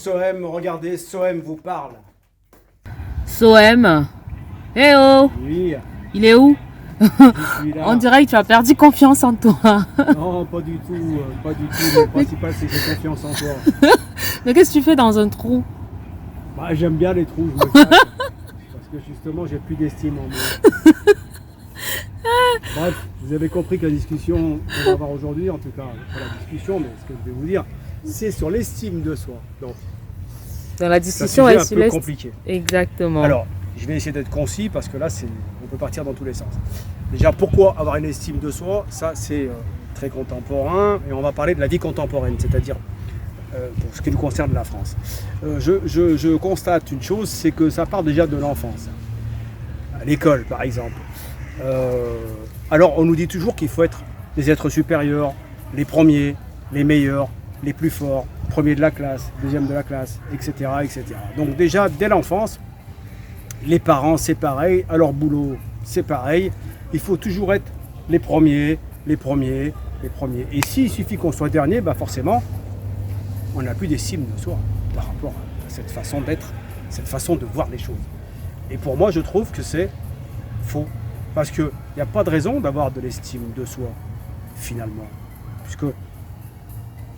Sohem, regardez, Sohem vous parle. Sohem. Eh oh, Oui, il est où? je suis là. On dirait que tu as perdu confiance en toi. Non, pas du tout, pas du tout. Le principal, c'est que j'ai confiance en toi. Mais qu'est-ce que tu fais dans un trou? Bah, j'aime bien les trous, je me cache. Parce que justement, j'ai plus d'estime en moi. Bref, vous avez compris que la discussion qu'on va avoir aujourd'hui, en tout cas, pas la discussion, mais ce que je vais vous dire, c'est sur l'estime de soi. Donc, Dans la c'est un discussion, sujet elle un se peu laisse. compliqué. Exactement. Alors, je vais essayer d'être concis parce que là, on peut partir dans tous les sens. Déjà, pourquoi avoir une estime de soi? Ça, c'est très contemporain et on va parler de la vie contemporaine, c'est-à-dire pour ce qui nous concerne la France. Je constate une chose, c'est que ça part déjà de l'enfance. À l'école, par exemple. Alors, on nous dit toujours qu'il faut être des êtres supérieurs, les premiers, les meilleurs, les plus forts, premier de la classe, deuxième de la classe, etc., etc. Donc déjà, dès l'enfance, les parents, c'est pareil, à leur boulot, c'est pareil. Il faut toujours être les premiers, les premiers, les premiers. Et s'il suffit qu'on soit dernier, bah forcément, on n'a plus d'estime de soi par rapport à cette façon d'être, cette façon de voir les choses. Et pour moi, je trouve que c'est faux. Parce qu'il n'y a pas de raison d'avoir de l'estime de soi, finalement. Puisque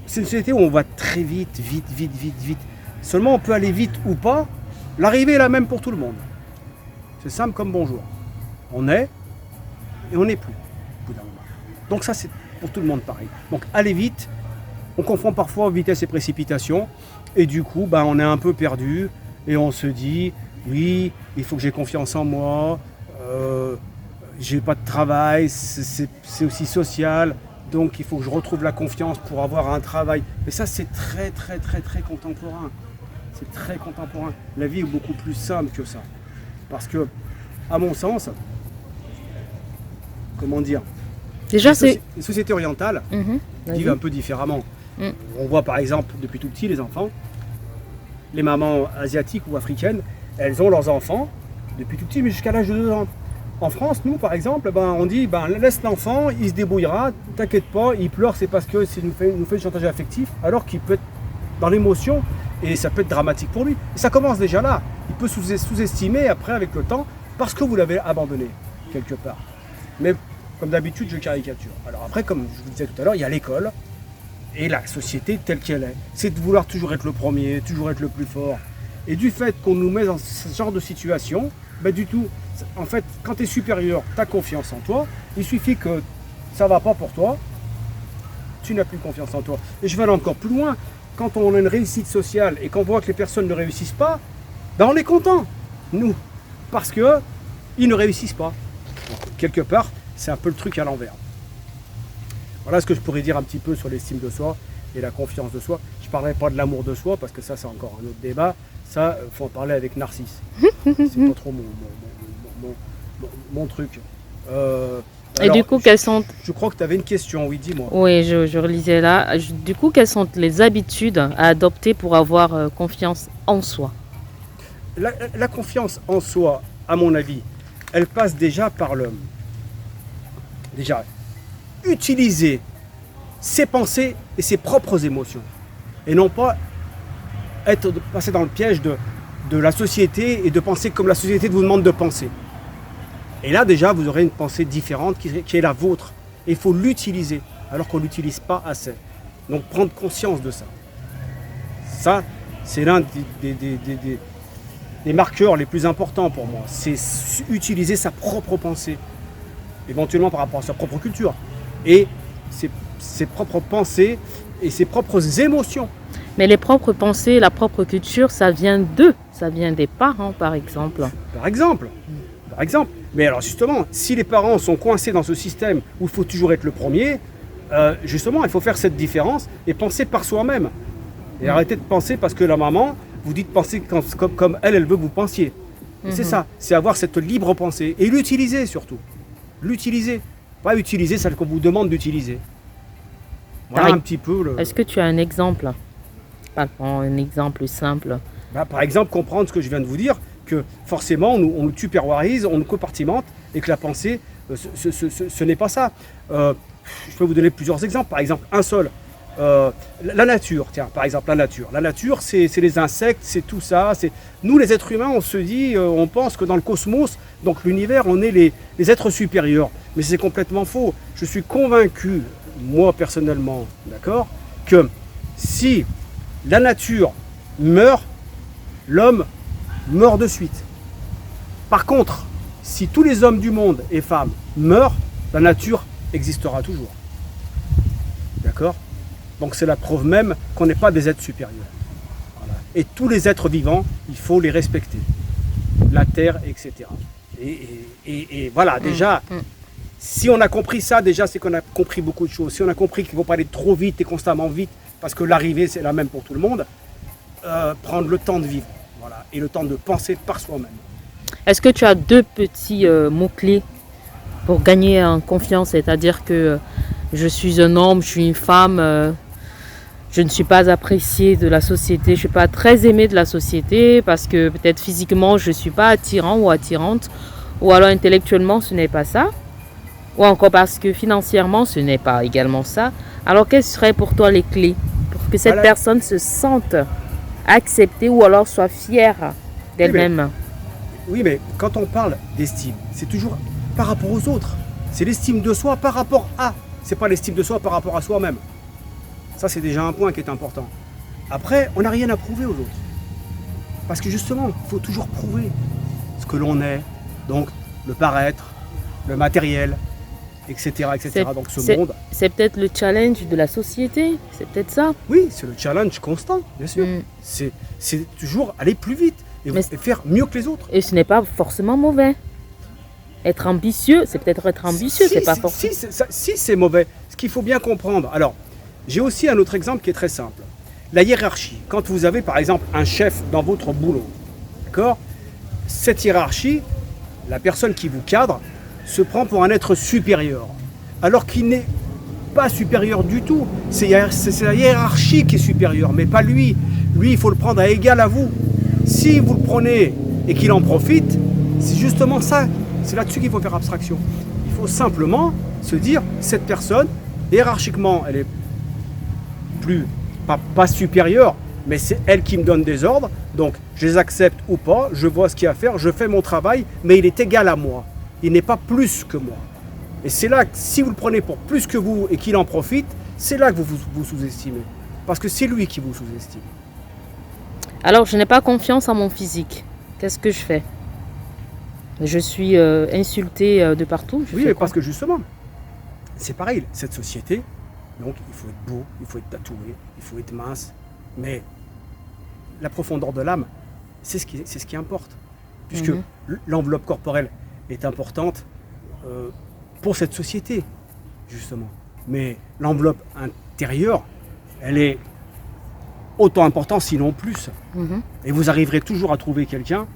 c'est une société où on va très vite, vite, vite, vite, vite. Seulement, on peut aller vite ou pas. L'arrivée est la même pour tout le monde. C'est simple comme bonjour. On est et on n'est plus, au bout d'un moment. Donc ça, c'est pour tout le monde pareil. Donc aller vite, on confond parfois vitesse et précipitation. Et du coup, bah, on est un peu perdu. Et on se dit, oui, il faut que j'ai confiance en moi. J'ai pas de travail, c'est aussi social. Donc il faut que je retrouve la confiance pour avoir un travail. Mais ça, c'est très, très, très, très contemporain. C'est très contemporain. La vie est beaucoup plus simple que ça. Parce que, à mon sens, comment dire, Déjà, c'est. les sociétés orientales vivent un peu différemment. On voit par exemple, depuis tout petit, les enfants, les mamans asiatiques ou africaines, elles ont leurs enfants depuis tout petit, mais jusqu'à l'âge de 2 ans. En France, nous, par exemple, on dit, laisse l'enfant, il se débrouillera, t'inquiète pas, il pleure, c'est parce qu'il nous fait du chantage affectif, alors qu'il peut être dans l'émotion, et ça peut être dramatique pour lui. Et ça commence déjà là. Il peut sous-estimer après, avec le temps, parce que vous l'avez abandonné, quelque part. Mais, comme d'habitude, je caricature. Alors après, comme je vous disais tout à l'heure, il y a l'école, et la société telle qu'elle est. C'est de vouloir toujours être le premier, toujours être le plus fort. Et du fait qu'on nous met dans ce genre de situation, du tout. En fait, quand tu es supérieur, tu as confiance en toi. Il suffit que ça ne va pas pour toi, tu n'as plus confiance en toi. Et je vais aller encore plus loin. Quand on a une réussite sociale et qu'on voit que les personnes ne réussissent pas, on est content, nous, parce qu'ils ne réussissent pas. Donc, quelque part, c'est un peu le truc à l'envers. Voilà ce que je pourrais dire un petit peu sur l'estime de soi et la confiance de soi. Je ne parlerai pas de l'amour de soi, parce que ça, c'est encore un autre débat. Ça, il faut en parler avec Narcisse. C'est pas trop mon truc. Et du coup, quelles sont. Je crois que tu avais une question, oui, dis-moi. Oui, je relisais là. Du coup, quelles sont les habitudes à adopter pour avoir confiance en soi? La confiance en soi, à mon avis, elle passe déjà par l'homme. Déjà, utiliser ses pensées et ses propres émotions. Et non pas passer dans le piège de la société et de penser comme la société vous demande de penser. Et là, déjà, vous aurez une pensée différente qui est la vôtre. Et il faut l'utiliser, alors qu'on ne l'utilise pas assez. Donc, prendre conscience de ça. Ça, c'est l'un des marqueurs les plus importants pour moi. C'est utiliser sa propre pensée, éventuellement par rapport à sa propre culture. Et ses propres pensées et ses propres émotions. Mais les propres pensées, la propre culture, ça vient d'eux. Ça vient des parents, par exemple. Par exemple. Mais alors justement, si les parents sont coincés dans ce système où il faut toujours être le premier, justement, il faut faire cette différence et penser par soi-même. Et arrêter de penser parce que la maman vous dit de penser comme elle veut que vous pensiez. Et c'est ça, c'est avoir cette libre pensée. Et l'utiliser surtout. L'utiliser. Pas utiliser celle qu'on vous demande d'utiliser. Voilà un petit peu le... Est-ce que tu as un exemple? Un exemple simple. Par exemple, comprendre ce que je viens de vous dire, que forcément, on nous tupperwarise, on nous compartimente, et que la pensée, ce n'est pas ça. Je peux vous donner plusieurs exemples. Par exemple, un seul. La nature, tiens, par exemple, la nature. La nature, c'est les insectes, c'est tout ça. Nous, les êtres humains, on se dit, on pense que dans le cosmos, donc l'univers, on est les êtres supérieurs. Mais c'est complètement faux. Je suis convaincu, moi personnellement, d'accord, que si la nature meurt, l'homme meurt de suite. Par contre, si tous les hommes du monde et femmes meurent, la nature existera toujours. D'accord ? Donc c'est la preuve même qu'on n'est pas des êtres supérieurs. Voilà. Et tous les êtres vivants, il faut les respecter. La terre, etc. Et voilà, déjà, si on a compris ça, déjà c'est qu'on a compris beaucoup de choses. Si on a compris qu'il ne faut pas aller trop vite et constamment vite, parce que l'arrivée c'est la même pour tout le monde, prendre le temps de vivre, voilà, et le temps de penser par soi-même. Est-ce que tu as deux petits mots-clés pour gagner en confiance, c'est-à-dire que je suis un homme, je suis une femme, je ne suis pas appréciée de la société, je ne suis pas très aimée de la société parce que peut-être physiquement je ne suis pas attirant ou attirante, ou alors intellectuellement ce n'est pas ça, ou encore parce que financièrement ce n'est pas également ça. Alors quelles seraient pour toi les clés pour que cette personne se sente acceptée ou alors soit fière d'elle-même? Oui, mais quand on parle d'estime, c'est toujours par rapport aux autres. C'est l'estime de soi par rapport à. C'est pas l'estime de soi par rapport à soi-même. Ça, c'est déjà un point qui est important. Après, on n'a rien à prouver aux autres. Parce que justement, il faut toujours prouver ce que l'on est. Donc, le paraître, le matériel, etc. etc. Donc, ce monde. C'est peut-être le challenge de la société. C'est peut-être ça. Oui, c'est le challenge constant, bien sûr. C'est toujours aller plus vite et faire mieux que les autres. Et ce n'est pas forcément mauvais. Être ambitieux, c'est peut-être être ambitieux, c'est pas forcément. Si c'est mauvais, ce qu'il faut bien comprendre. Alors, j'ai aussi un autre exemple qui est très simple. La hiérarchie. Quand vous avez par exemple un chef dans votre boulot, d'accord ? Cette hiérarchie, la personne qui vous cadre, se prend pour un être supérieur. Alors qu'il n'est pas supérieur du tout. C'est la hiérarchie qui est supérieure, mais pas lui. Lui, il faut le prendre à égal à vous. Si vous le prenez et qu'il en profite, c'est justement ça. C'est là-dessus qu'il faut faire abstraction. Il faut simplement se dire, cette personne, hiérarchiquement, elle est pas supérieure, mais c'est elle qui me donne des ordres. Donc, je les accepte ou pas, je vois ce qu'il y a à faire, je fais mon travail, mais il est égal à moi. Il n'est pas plus que moi. Et c'est là que si vous le prenez pour plus que vous et qu'il en profite, c'est là que vous vous sous-estimez. Parce que c'est lui qui vous sous-estime. Alors, je n'ai pas confiance en mon physique. Qu'est-ce que je fais ? Je suis insultée de partout. Oui, mais parce que justement, c'est pareil, cette société, donc il faut être beau, il faut être tatoué, il faut être mince, mais la profondeur de l'âme, c'est ce qui importe. Puisque l'enveloppe corporelle est importante pour cette société, justement. Mais l'enveloppe intérieure, elle est autant importante, sinon plus. Et vous arriverez toujours à trouver quelqu'un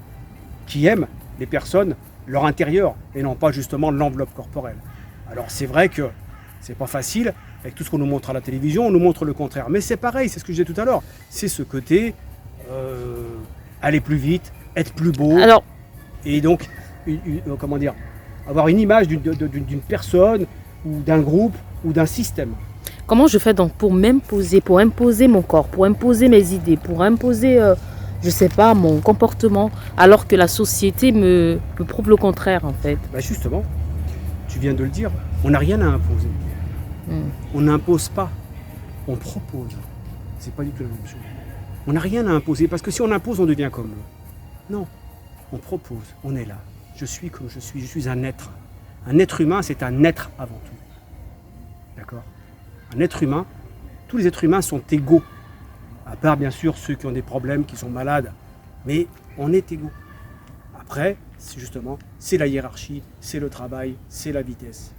qui aime les personnes, leur intérieur, et non pas justement l'enveloppe corporelle. Alors c'est vrai que c'est pas facile, avec tout ce qu'on nous montre à la télévision, on nous montre le contraire. Mais c'est pareil, c'est ce que je disais tout à l'heure. C'est ce côté, aller plus vite, être plus beau, alors, et donc, comment dire, avoir une image d'une personne, ou d'un groupe, ou d'un système. Comment je fais donc pour m'imposer, pour imposer mon corps, pour imposer mes idées, pour imposer... je sais pas, mon comportement, alors que la société me prouve le contraire en fait. Bah justement, tu viens de le dire, on n'a rien à imposer. On n'impose pas, on propose. C'est pas du tout la même chose. On n'a rien à imposer, parce que si on impose, on devient comme eux. Non, on propose, on est là. Je suis comme je suis un être. Un être humain, c'est un être avant tout. D'accord ? Un être humain, tous les êtres humains sont égaux. À part bien sûr ceux qui ont des problèmes, qui sont malades, mais on est égaux. Après, c'est justement, c'est la hiérarchie, c'est le travail, c'est la vitesse.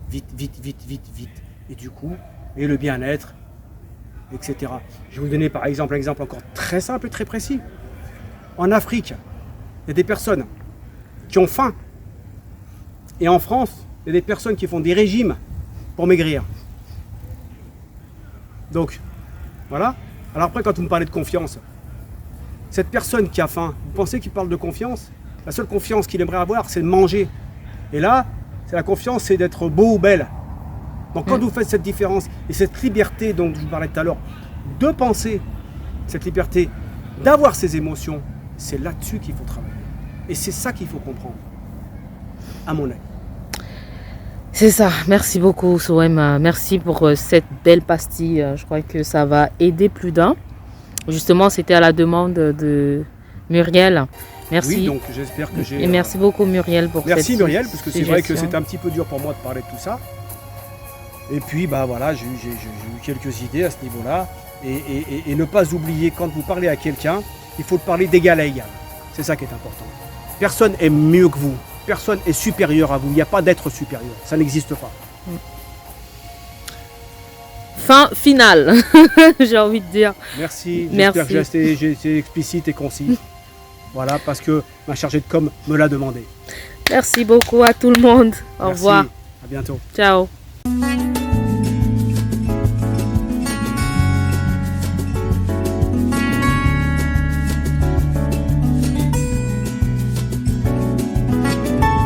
Vite, vite, vite, vite, vite. Et du coup, et le bien-être, etc. Je vais vous donner par exemple un exemple encore très simple et très précis. En Afrique, il y a des personnes qui ont faim. Et en France, il y a des personnes qui font des régimes pour maigrir. Donc, voilà. Alors après, quand vous me parlez de confiance, cette personne qui a faim, vous pensez qu'il parle de confiance ? La seule confiance qu'il aimerait avoir, c'est de manger. Et là, c'est la confiance, c'est d'être beau ou belle. Donc quand vous faites cette différence et cette liberté dont je vous parlais tout à l'heure, de penser, cette liberté d'avoir ces émotions, c'est là-dessus qu'il faut travailler. Et c'est ça qu'il faut comprendre, à mon avis. C'est ça. Merci beaucoup, Soham. Merci pour cette belle pastille. Je crois que ça va aider plus d'un. Justement, c'était à la demande de Muriel. Merci. Oui, donc j'espère que j'ai... Et merci beaucoup, Muriel, pour cette Merci Muriel, parce que c'est vrai que suggestion. c'était un petit peu dur pour moi de parler de tout ça. Et puis, bah voilà, j'ai eu quelques idées à ce niveau-là. Et ne pas oublier, quand vous parlez à quelqu'un, il faut parler d'égal à égal. C'est ça qui est important. Personne est mieux que vous. Personne est supérieur à vous. Il n'y a pas d'être supérieur. Ça n'existe pas. Fin finale, j'ai envie de dire. Merci. Merci. J'espère que j'ai été explicite et concis. Voilà, parce que ma chargée de com me l'a demandé. Merci beaucoup à tout le monde. Au Merci. revoir. À bientôt. Ciao.